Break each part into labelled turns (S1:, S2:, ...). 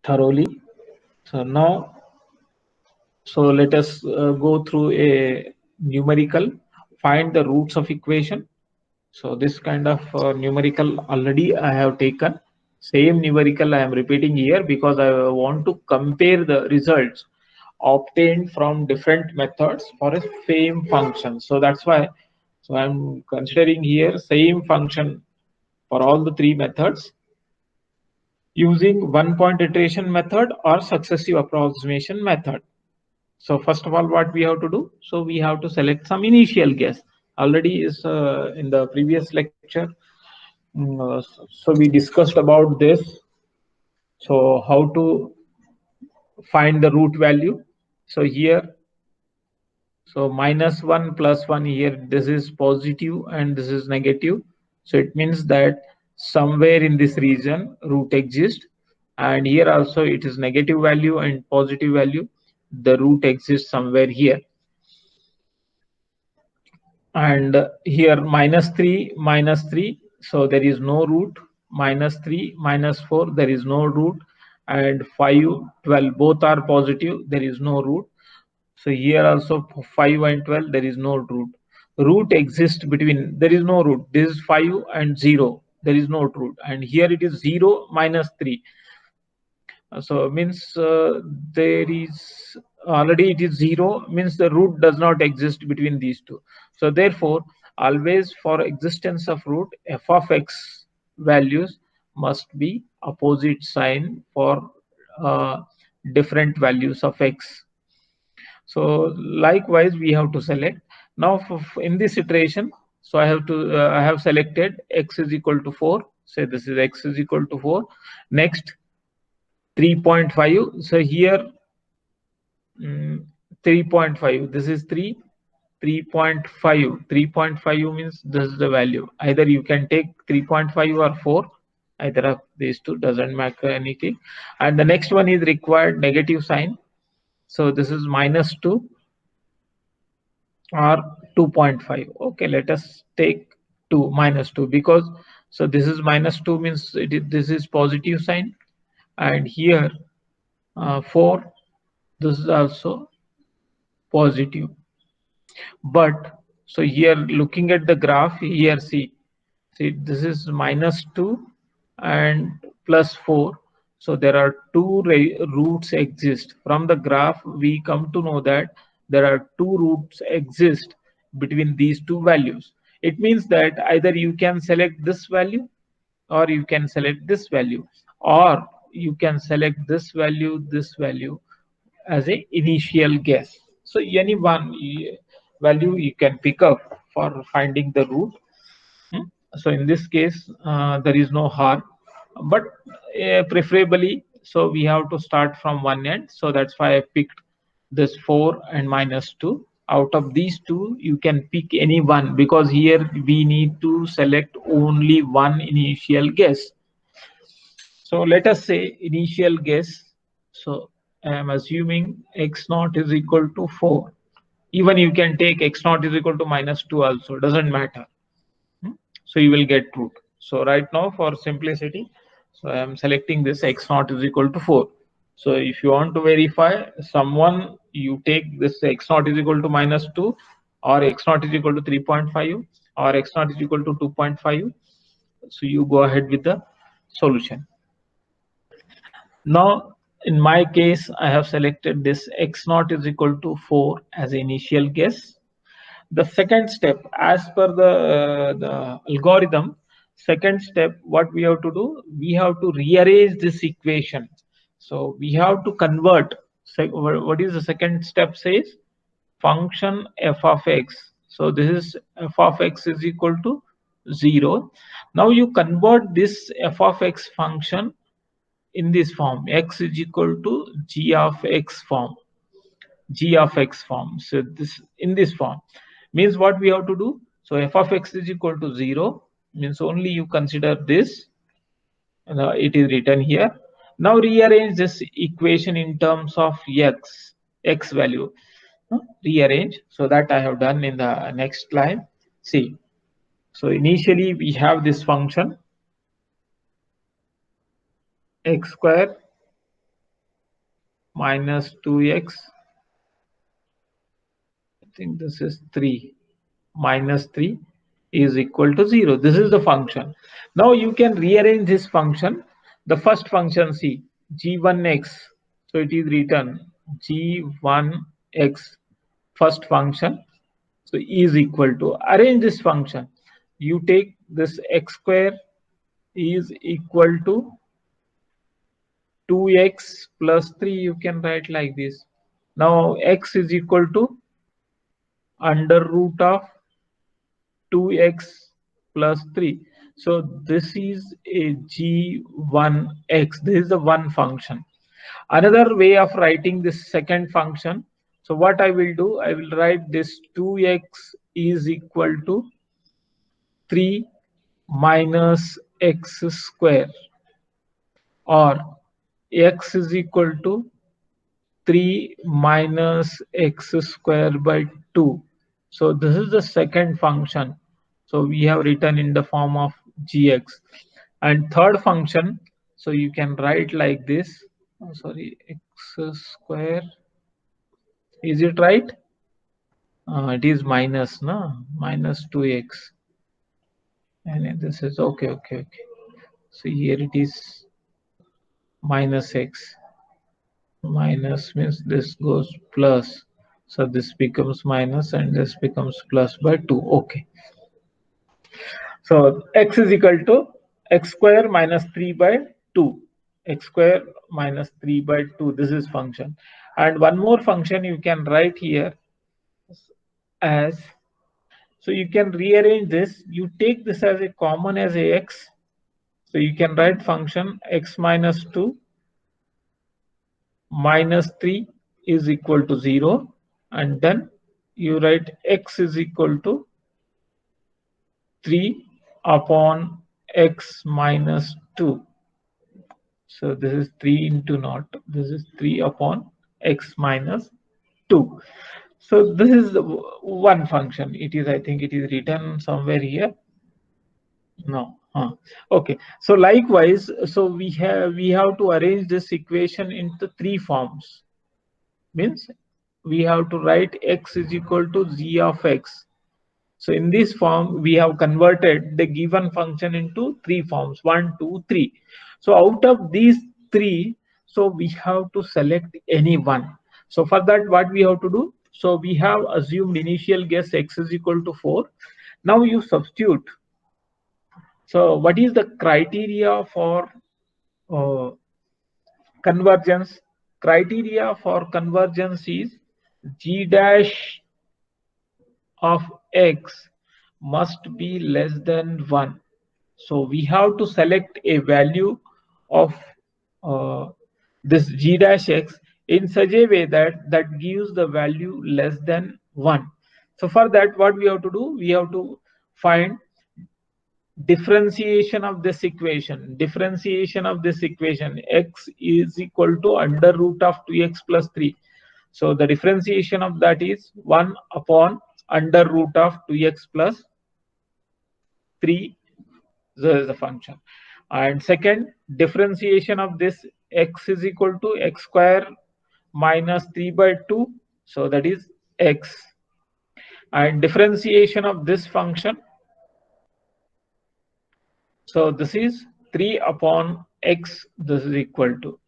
S1: thoroughly. So now, so let us go through a numerical, find the roots of equation. So this kind of numerical already I have taken. Same numerical I am repeating here because I want to compare the results obtained from different methods for a same function. So that's why, so I'm considering here same function for all the three methods using one point iteration method or successive approximation method. So first of all, what we have to do? So we have to select some initial guess. Already is in the previous lecture. So we discussed about this. So how to find the root value? So here, so -1 +1 here, this is positive and this is negative. So it means that somewhere in this region root exists, and here also it is negative value and positive value. The root exists somewhere here. And here -3 so there is no root. -3 -4 there is no root, and 5 12 both are positive, there is no root. So here also 5 and 12 there is no root. Root exists between, there is no root. This is 5 and 0, there is no root, and here it is 0 -3. So means there is already it is 0, means the root does not exist between these two. So therefore always for existence of root, f of x values must be opposite sign for different values of x. So likewise we have to select now in this iteration. So I have selected x is equal to 4. Say this is x is equal to 4. Next 3.5. So here 3.5, this is 3. 3.5 means this is the value. Either you can take 3.5 or 4, either of these two, doesn't matter anything. And the next one is required negative sign. So this is -2 or 2.5. Okay, let us take 2 -2, because so this is -2 means this is positive sign, and here 4, this is also positive. But so here looking at the graph here, see this is -2 and +4. So there are two roots exist. From the graph we come to know that there are two roots exist between these two values. It means that either you can select this value or you can select this value, or you can select this value as a initial guess. So any one value you can pick up for finding the root. So in this case there is no harm, but preferably so we have to start from one end. So that's why I picked this 4 and -2. Out of these two you can pick any one, because here we need to select only one initial guess. So let us say initial guess. So I am assuming x naught is equal to 4. Even you can take x naught is equal to -2 also, doesn't matter. So you will get root. So right now for simplicity, so I am selecting this x naught is equal to 4. So if you want to verify someone, you take this x naught is equal to -2, or x naught is equal to 3.5, or x naught is equal to 2.5. So you go ahead with the solution. Now in my case I have selected this x naught is equal to 4 as an initial guess. The second step, as per the algorithm, second step, what we have to do, we have to rearrange this equation. So we have to convert. What is the second step says? Function f of x. So this is f of x is equal to 0. Now you convert this f of x function in this form, x is equal to g of x form. So this in this form means what we have to do. So f of x is equal to 0 means only you consider this. It is written here. Now rearrange this equation in terms of x value. Rearrange. So that I have done in the next line. See, so initially we have this function x square minus 2x, I think this is 3, minus 3 is equal to 0. This is the function. Now you can rearrange this function. The first function, see, g1x, so it is written g1x first function, so is equal to, arrange this function, you take this x square is equal to 2x plus 3, you can write like this. Now x is equal to under root of 2x plus 3. So this is a g1x. This is the one function. Another way of writing this second function. So what I will do, I will write this 2x is equal to 3 minus x square, or x is equal to 3 minus x square by 2. So this is the second function. So we have written in the form of gx. And third function, so you can write like this. Oh, sorry, x square. Is it right? It is minus, no? Minus 2x. And this is okay, okay, okay. So here it is minus x. Minus means this goes plus, so this becomes minus and this becomes plus by 2. Okay, so x is equal to x square minus 3 by 2, x square minus 3 by 2, this is function. And one more function you can write here as, so you can rearrange this, you take this as a common as a x, so you can write function x minus 2 minus 3 is equal to 0, and then you write x is equal to 3 upon x minus 2. So this is 3 into naught. This is 3 upon x minus 2. So this is the one function. It is, I think it is written somewhere here. No. Okay. So likewise, so we have to arrange this equation into three forms. Means we have to write x is equal to z of x. So in this form, we have converted the given function into three forms, 1, 2, 3. So out of these three, so we have to select any one. So for that, what we have to do? So we have assumed initial guess x is equal to 4. Now you substitute. So what is the criteria for convergence? Criteria for convergence is g dash of x must be less than 1. So we have to select a value of this g dash x in such a way that gives the value less than 1. So for that, what we have to do? We have to find differentiation of this equation. Differentiation of this equation, x is equal to under root of 2x plus 3. So the differentiation of that is 1 upon under root of 2x plus 3. This is the function. And second, differentiation of this x is equal to x square minus 3 by 2. So that is x. And differentiation of this function, so this is 3 upon x, this is equal to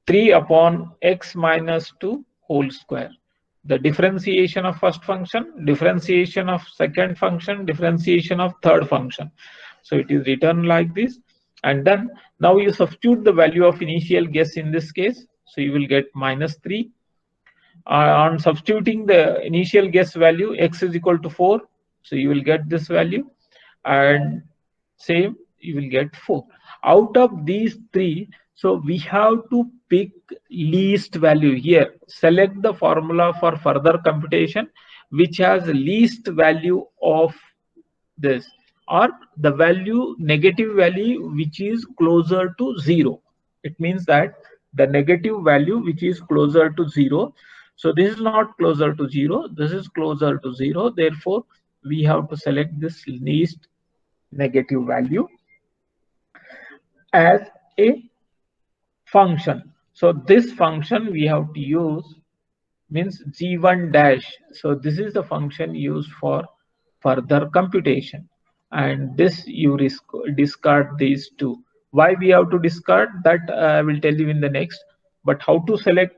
S1: 3 upon x minus 2 whole square. The differentiation of first function, differentiation of second function, differentiation of third function. So it is written like this. And then now you substitute the value of initial guess in this case. So you will get minus 3. On substituting the initial guess value, x is equal to 4. So you will get this value. And same, you will get 4. Out of these three, so we have to pick least value here. Select the formula for further computation which has least value of this, or the value, negative value which is closer to 0. It means that the negative value which is closer to 0. So this is not closer to 0. This is closer to 0. Therefore, we have to select this least negative value as a function. So this function we have to use means g1 dash. So this is the function used for further computation, and this you discard these two. Why we have to discard that, I will tell you in the next. But how to select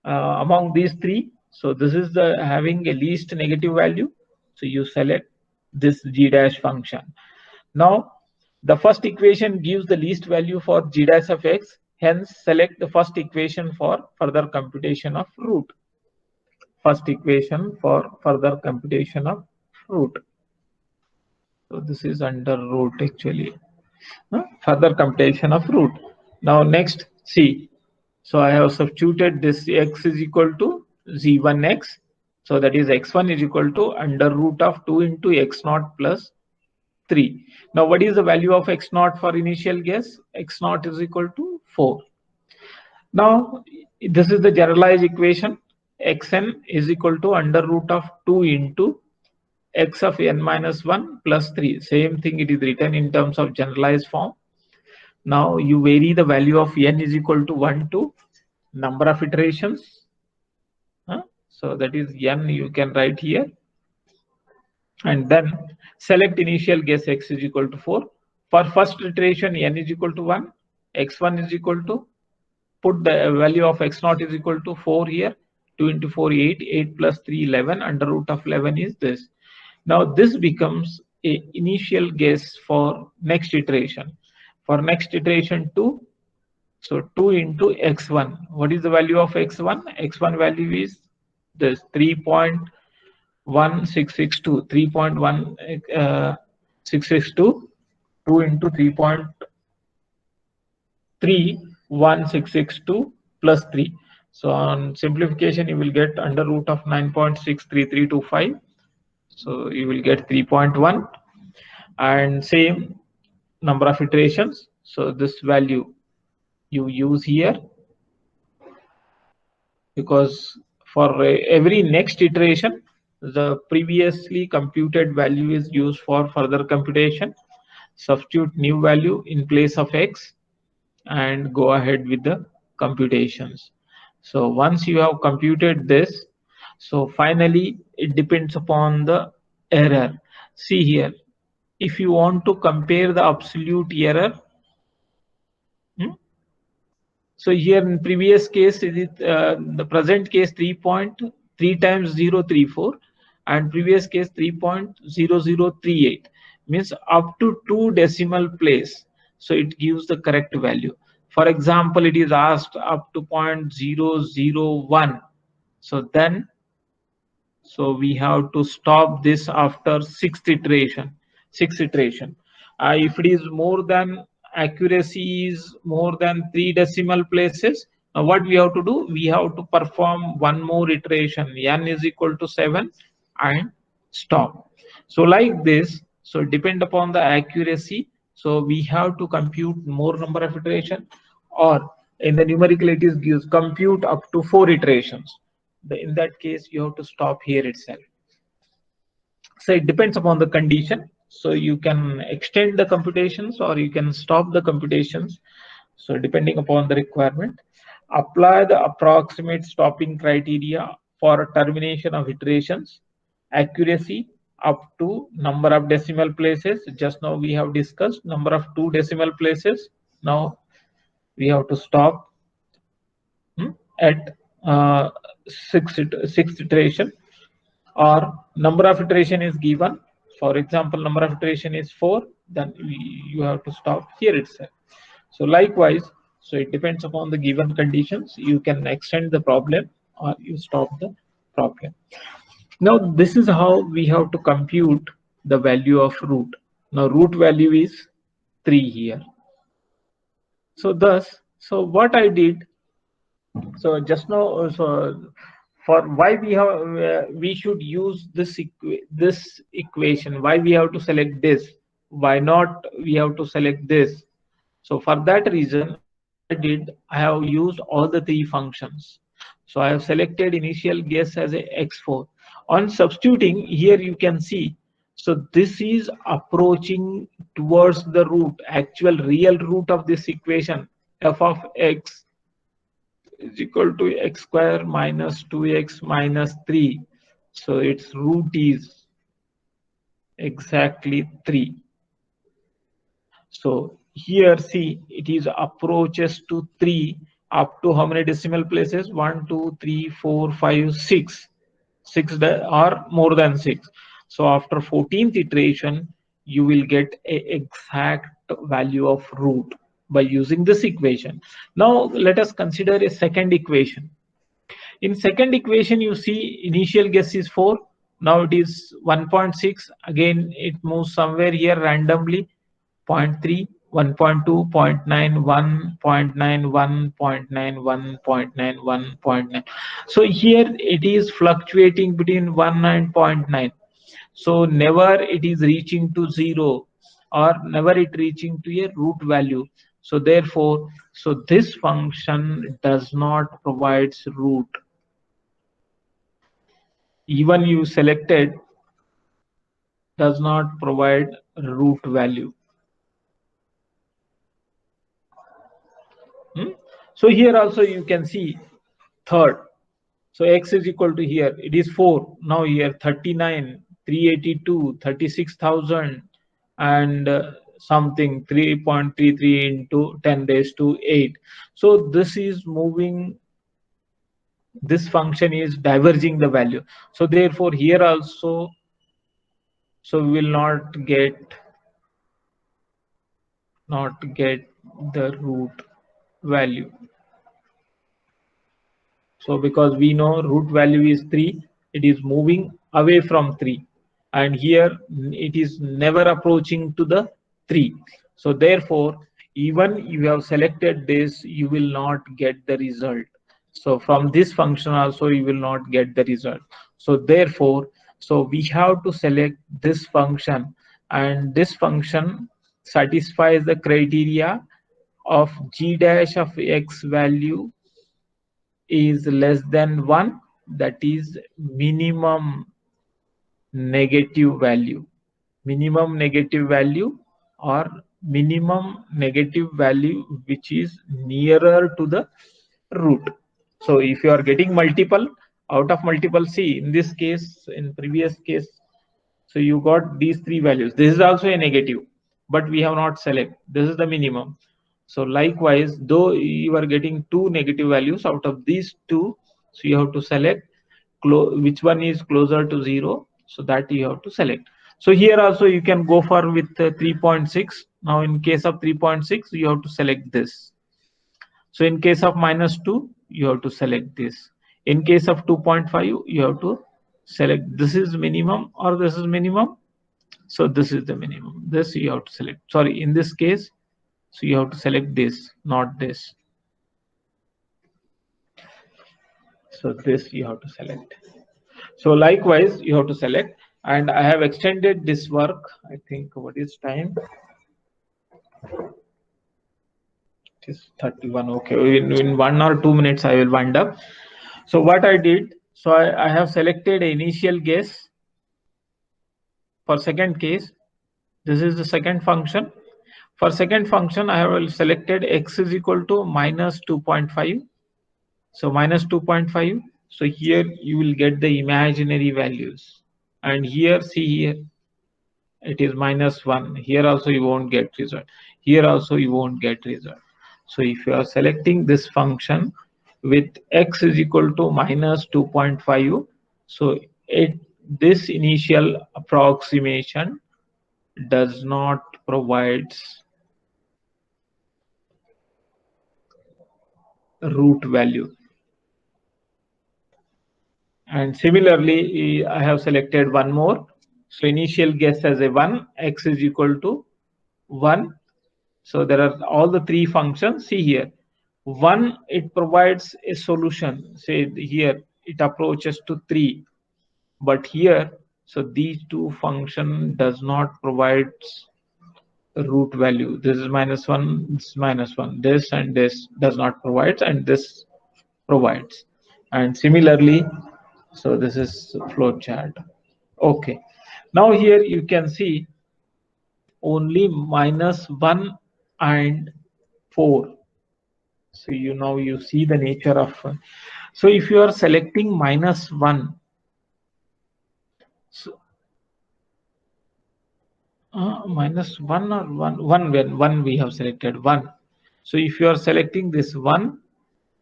S1: among these three? So this is the having a least negative value, so you select this g dash function. Now the first equation gives the least value for g dash of x, hence select the first equation for further computation of root. First equation for further computation of root. So this is under root actually. Further computation of root. Now next, see. So I have substituted this x is equal to z1x. So that is x1 is equal to under root of 2 into x naught plus 3. Now what is the value of x naught for initial guess? X naught is equal to 4. Now this is the generalized equation. Xn is equal to under root of 2 into x of n minus 1 plus 3. Same thing, it is written in terms of generalized form. Now you vary the value of n is equal to 1 to number of iterations. So that is n you can write here. And then select initial guess x is equal to 4. For first iteration n is equal to 1. X1 is equal to, put the value of x naught is equal to 4 here. 2 into 4 8, 8 plus 3 11, under root of 11 is this. Now this becomes a initial guess for next iteration. For next iteration 2, so 2 into x1. What is the value of x1? X1 value is this 3.1662. 3.1662. 2 into 3.1662 plus 3. So on simplification, you will get under root of 9.63325. So you will get 3.1, and same number of iterations. So this value you use here, because for every next iteration, the previously computed value is used for further computation. Substitute new value in place of x and go ahead with the computations. So once you have computed this, so finally it depends upon the error. See here, if you want to compare the absolute error, so here in previous case, it is the present case 3.3 times 034, and previous case 3.0038, means up to 2 decimal place. So it gives the correct value. For example, it is asked up to 0.001. So then, so we have to stop this after sixth iteration. If it is more than, accuracy is more than 3 decimal places, now what we have to do? We have to perform one more iteration, n is equal to 7, and stop. So like this, so depend upon the accuracy. So we have to compute more number of iteration, or in the numerical it is gives compute up to 4 iterations. In that case, you have to stop here itself. So it depends upon the condition. So you can extend the computations or you can stop the computations. So depending upon the requirement, apply the approximate stopping criteria for termination of iterations. Accuracy up to number of decimal places. Just now we have discussed number of 2 decimal places. Now we have to stop at sixth iteration, or number of iteration is given. For example, number of iteration is 4, then you have to stop here itself. So likewise, so it depends upon the given conditions, you can extend the problem or you stop the problem. Now this is how we have to compute the value of root. Now root value is 3 here. So thus, so what I did, so just now, so for why we have we should use this equation, why we have to select this, why not we have to select this? So for that reason, what I did, I have used all the 3 functions. So I have selected initial guess as a x4. On substituting here, you can see, so this is approaching towards the root, actual real root of this equation, f of x is equal to x square minus 2x minus 3. So its root is exactly 3. So here see it is approaches to 3 up to how many decimal places? 1, 2, 3, 4, 5, 6. 6 or more than 6. So after 14th iteration, you will get a exact value of root by using this equation. Now let us consider a second equation. In second equation, you see initial guess is 4. Now it is 1.6. Again, it moves somewhere here randomly. 0.3, 1.2, 0.91, 0.91, 0.91, 0.91, 0.9. So here it is fluctuating between 1 and zero point 0.9. So never it is reaching to 0 or never it reaching to a root value. So therefore, so this function does not provides root. Even you selected does not provide root value. So here also you can see third. So x is equal to here, it is 4. Now here 39, 382, 36,000 and something 3.33 into 10 raised to 8. So this is moving, this function is diverging the value. So therefore here also, so we will not get the root value. So because we know root value is 3, it is moving away from 3. And here it is never approaching to the 3. So therefore, even you have selected this, you will not get the result. So from this function also, you will not get the result. So therefore, so we have to select this function, and this function satisfies the criteria of g dash of x value is less than 1, that is minimum negative value. Minimum negative value or minimum negative value which is nearer to the root. So if you are getting multiple out of multiple, see in this case, in previous case, so you got these three values. This is also a negative, but we have not select. This is the minimum. So likewise, though you are getting two negative values out of these two, so you have to select which one is closer to 0, so that you have to select. So here also you can go for with 3.6. Now in case of 3.6, you have to select this. So in case of -2, you have to select this. In case of 2.5, you have to select this is minimum or this is minimum. So this is the minimum. This you have to select. Sorry, in this case, so you have to select this, not this. So this you have to select. So likewise, you have to select. And I have extended this work. I think what is time? It is 31. Okay, in 1 or 2 minutes, I will wind up. So what I did, so I have selected an initial guess for second case. This is the second function. For second function, I have selected x is equal to minus 2.5. So minus 2.5. So here you will get the imaginary values. And here, see here, it is -1. Here also you won't get result. Here also you won't get result. So if you are selecting this function with x is equal to minus 2.5, so this initial approximation does not provides root value. And similarly, I have selected one more. So initial guess as a 1, x is equal to 1. So there are all the three functions. See here, 1, it provides a solution. Say here, it approaches to 3. But here, so these two function does not provide root value. This is -1, this is -1. This and this does not provide, and this provides. And similarly, so this is flow chart. Okay. Now here you can see only -1 and 4. So you now you see the nature of. So if you are selecting minus 1, so minus 1 or 1, when 1 we have selected 1. So if you are selecting this 1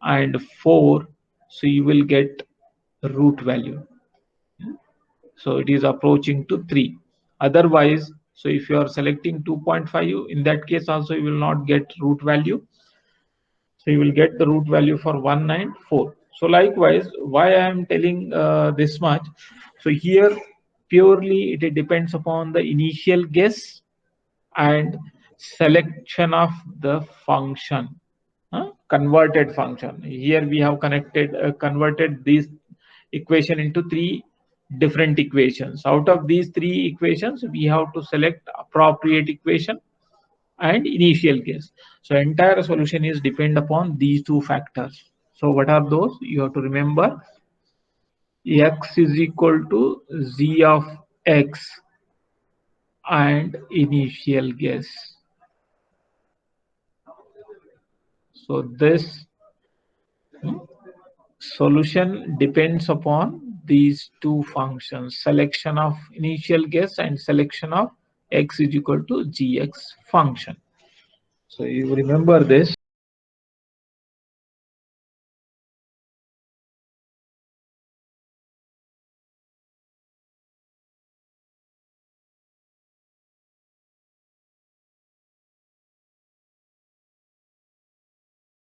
S1: and 4, so you will get root value. So it is approaching to 3. Otherwise, so if you are selecting 2.5, in that case also you will not get root value. So you will get the root value for 194. So likewise, why I am telling this much? So here purely it depends upon the initial guess and selection of the function, converted function. Here we have converted this equation into 3 different equations. Out of these 3 equations, we have to select appropriate equation and initial guess. So entire solution is depend upon these 2 factors. So what are those? You have to remember x is equal to z of x and initial guess. So this solution depends upon these 2 functions, selection of initial guess and selection of x is equal to gx function. So you remember this.